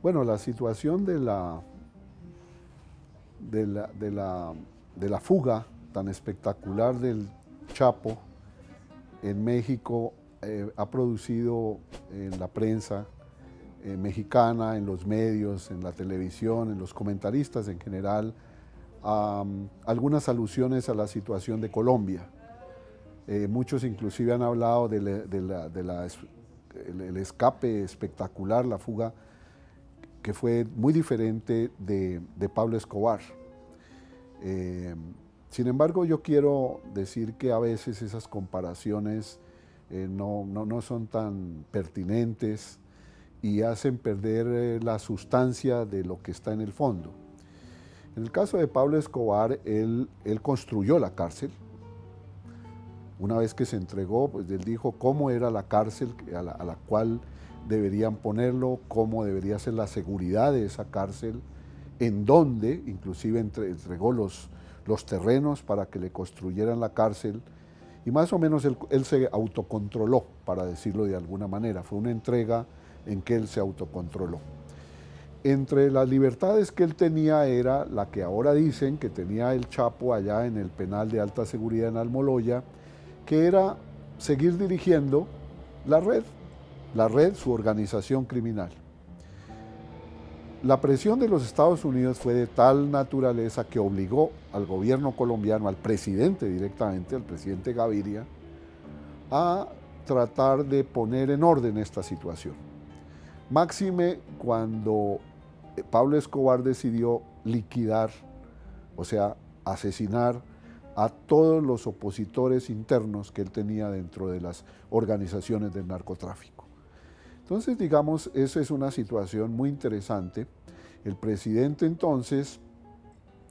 Bueno, la situación de la fuga tan espectacular del Chapo en México ha producido en la prensa mexicana, en los medios, en la televisión, en los comentaristas en general, algunas alusiones a la situación de Colombia. Muchos inclusive han hablado del escape espectacular, la fuga que fue muy diferente de Pablo Escobar. Sin embargo, yo quiero decir que a veces esas comparaciones no son tan pertinentes y hacen perder la sustancia de lo que está en el fondo. En el caso de Pablo Escobar, él construyó la cárcel. Una vez que se entregó, pues él dijo cómo era la cárcel a la cual deberían ponerlo, cómo debería ser la seguridad de esa cárcel, en dónde, inclusive entregó los terrenos para que le construyeran la cárcel, y más o menos él se autocontroló, para decirlo de alguna manera. Fue una entrega en que él se autocontroló. Entre las libertades que él tenía era la que ahora dicen que tenía el Chapo allá en el penal de alta seguridad en Almoloya, que era seguir dirigiendo la red, su organización criminal. La presión de los Estados Unidos fue de tal naturaleza que obligó al gobierno colombiano, al presidente directamente, al presidente Gaviria, a tratar de poner en orden esta situación. Máxime cuando Pablo Escobar decidió liquidar, o sea, asesinar a todos los opositores internos que él tenía dentro de las organizaciones del narcotráfico. Entonces, digamos, esa es una situación muy interesante. El presidente entonces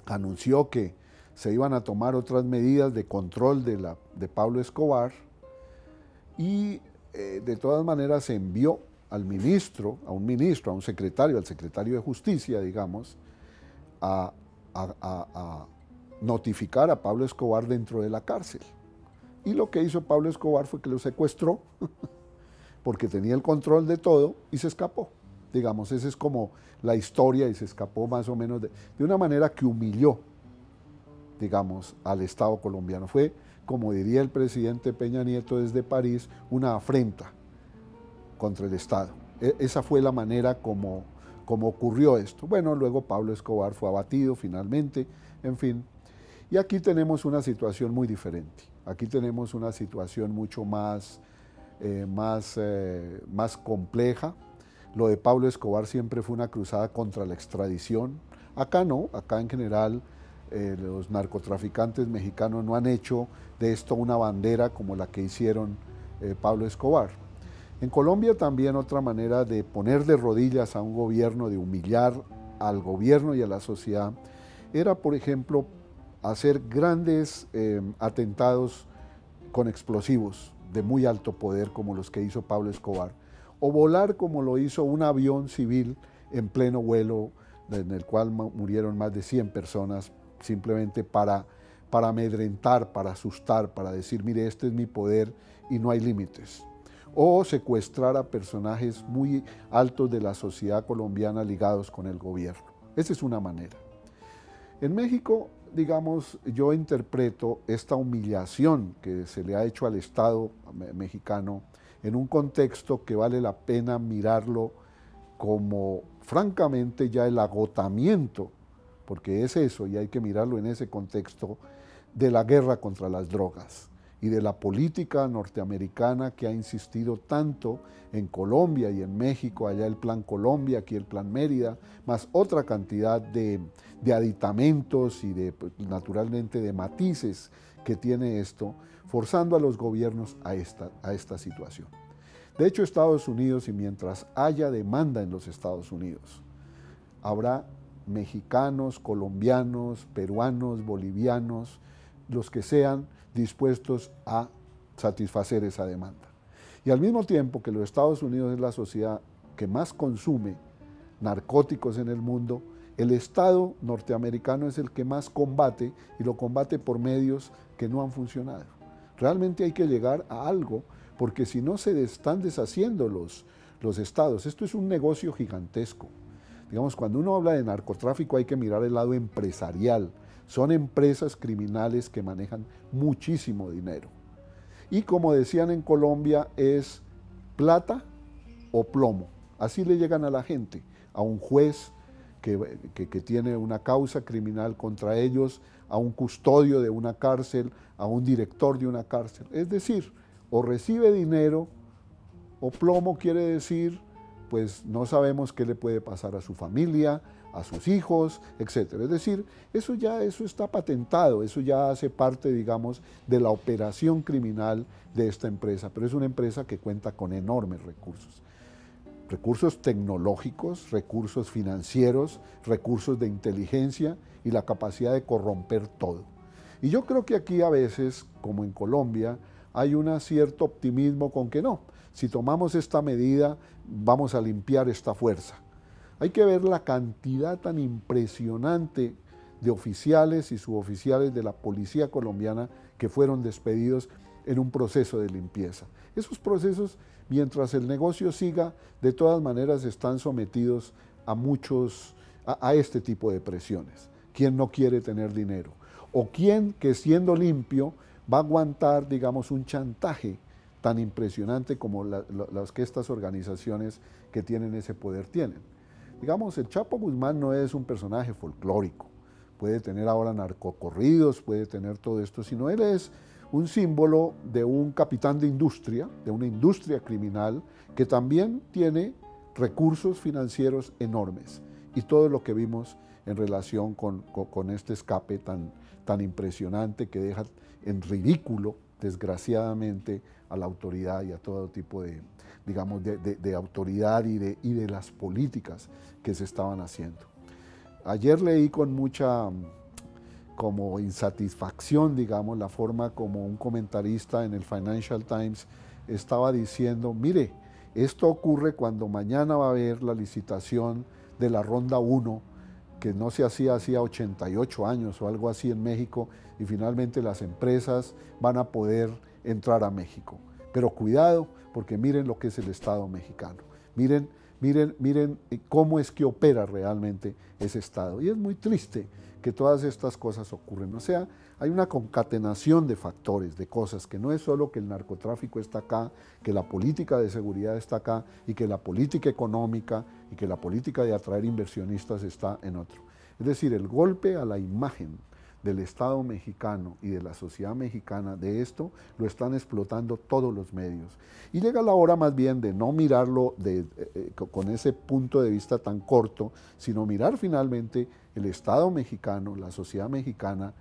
anunció que se iban a tomar otras medidas de control de Pablo Escobar y de todas maneras se envió al ministro, a un secretario, al secretario de Justicia, digamos, a notificar a Pablo Escobar dentro de la cárcel. Y lo que hizo Pablo Escobar fue que lo secuestró porque tenía el control de todo y se escapó. Digamos, esa es como la historia y se escapó más o menos de una manera que humilló, digamos, al Estado colombiano. Fue, como diría el presidente Peña Nieto desde París, una afrenta contra el Estado. Esa fue la manera como ocurrió esto. Bueno, luego Pablo Escobar fue abatido finalmente, en fin. Y aquí tenemos una situación muy diferente. Aquí tenemos una situación mucho más compleja. Lo de Pablo Escobar siempre fue una cruzada contra la extradición. Acá no, acá en general los narcotraficantes mexicanos no han hecho de esto una bandera como la que hicieron Pablo Escobar. En Colombia también otra manera de poner de rodillas a un gobierno, de humillar al gobierno y a la sociedad, era, por ejemplo, hacer grandes atentados con explosivos de muy alto poder como los que hizo Pablo Escobar, o volar como lo hizo un avión civil en pleno vuelo en el cual murieron más de 100 personas simplemente para amedrentar, para asustar, para decir, mire, este es mi poder y no hay límites. O secuestrar a personajes muy altos de la sociedad colombiana ligados con el gobierno. Esa es una manera. En México, digamos, yo interpreto esta humillación que se le ha hecho al Estado mexicano en un contexto que vale la pena mirarlo como, francamente, ya el agotamiento, porque es eso, y hay que mirarlo en ese contexto, de la guerra contra las drogas y de la política norteamericana que ha insistido tanto en Colombia y en México, allá el Plan Colombia, aquí el Plan Mérida, más otra cantidad de aditamentos y naturalmente de matices que tiene esto, forzando a los gobiernos a esta situación. De hecho, Estados Unidos, y mientras haya demanda en los Estados Unidos, habrá mexicanos, colombianos, peruanos, bolivianos, los que sean dispuestos a satisfacer esa demanda. Y al mismo tiempo que los Estados Unidos es la sociedad que más consume narcóticos en el mundo, el Estado norteamericano es el que más combate, y lo combate por medios que no han funcionado. Realmente hay que llegar a algo, porque si no se están deshaciendo los estados. Esto es un negocio gigantesco. Digamos, cuando uno habla de narcotráfico hay que mirar el lado empresarial. Son empresas criminales que manejan muchísimo dinero. Y como decían en Colombia, es plata o plomo. Así le llegan a la gente, a un juez que tiene una causa criminal contra ellos, a un custodio de una cárcel, a un director de una cárcel. Es decir, o recibe dinero o plomo quiere decir, pues no sabemos qué le puede pasar a su familia, a sus hijos, etc. Es decir, eso está patentado, eso ya hace parte, digamos, de la operación criminal de esta empresa, pero es una empresa que cuenta con enormes recursos. Recursos tecnológicos, recursos financieros, recursos de inteligencia y la capacidad de corromper todo. Y yo creo que aquí a veces, como en Colombia, hay un cierto optimismo con que no, si tomamos esta medida vamos a limpiar esta fuerza. Hay que ver la cantidad tan impresionante de oficiales y suboficiales de la policía colombiana que fueron despedidos en un proceso de limpieza. Esos procesos, mientras el negocio siga, de todas maneras están sometidos a este tipo de presiones. ¿Quién no quiere tener dinero? ¿O quién que siendo limpio va a aguantar, digamos, un chantaje tan impresionante como las que estas organizaciones que tienen ese poder tienen? Digamos, el Chapo Guzmán no es un personaje folclórico, puede tener ahora narcocorridos, puede tener todo esto, sino él es un símbolo de un capitán de industria, de una industria criminal que también tiene recursos financieros enormes. Y todo lo que vimos en relación con este escape tan impresionante que deja en ridículo, desgraciadamente, a la autoridad y a todo tipo de, digamos, de autoridad y de las políticas que se estaban haciendo. Ayer leí con mucha como insatisfacción, digamos, la forma como un comentarista en el Financial Times estaba diciendo, mire, esto ocurre cuando mañana va a haber la licitación de la Ronda 1, que no se hacía 88 años o algo así en México, y finalmente las empresas van a poder entrar a México. Pero cuidado, porque miren lo que es el Estado mexicano. Miren cómo es que opera realmente ese Estado. Y es muy triste que todas estas cosas ocurren. O sea, hay una concatenación de factores, de cosas, que no es solo que el narcotráfico está acá, que la política de seguridad está acá, y que la política económica y que la política de atraer inversionistas está en otro. Es decir, el golpe a la imagen del Estado mexicano y de la sociedad mexicana de esto lo están explotando todos los medios. Y llega la hora más bien de no mirarlo con ese punto de vista tan corto, sino mirar finalmente el Estado mexicano, la sociedad mexicana,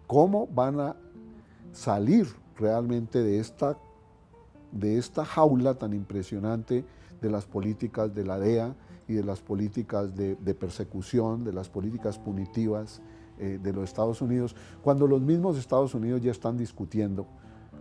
cómo van a salir realmente de esta jaula tan impresionante de las políticas de la DEA y de las políticas de persecución, de las políticas punitivas de los Estados Unidos, cuando los mismos Estados Unidos ya están discutiendo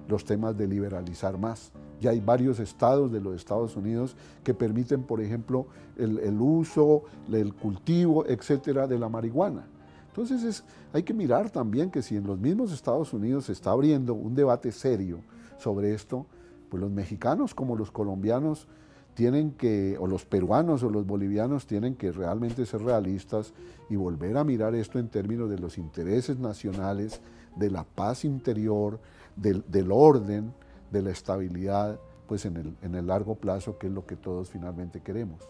los temas de liberalizar más. Ya hay varios estados de los Estados Unidos que permiten, por ejemplo, el uso, el cultivo, etcétera, de la marihuana. Entonces hay que mirar también que si en los mismos Estados Unidos se está abriendo un debate serio sobre esto, pues los mexicanos como los colombianos tienen que, o los peruanos o los bolivianos tienen que realmente ser realistas y volver a mirar esto en términos de los intereses nacionales, de la paz interior, del orden, de la estabilidad, pues en el largo plazo, que es lo que todos finalmente queremos.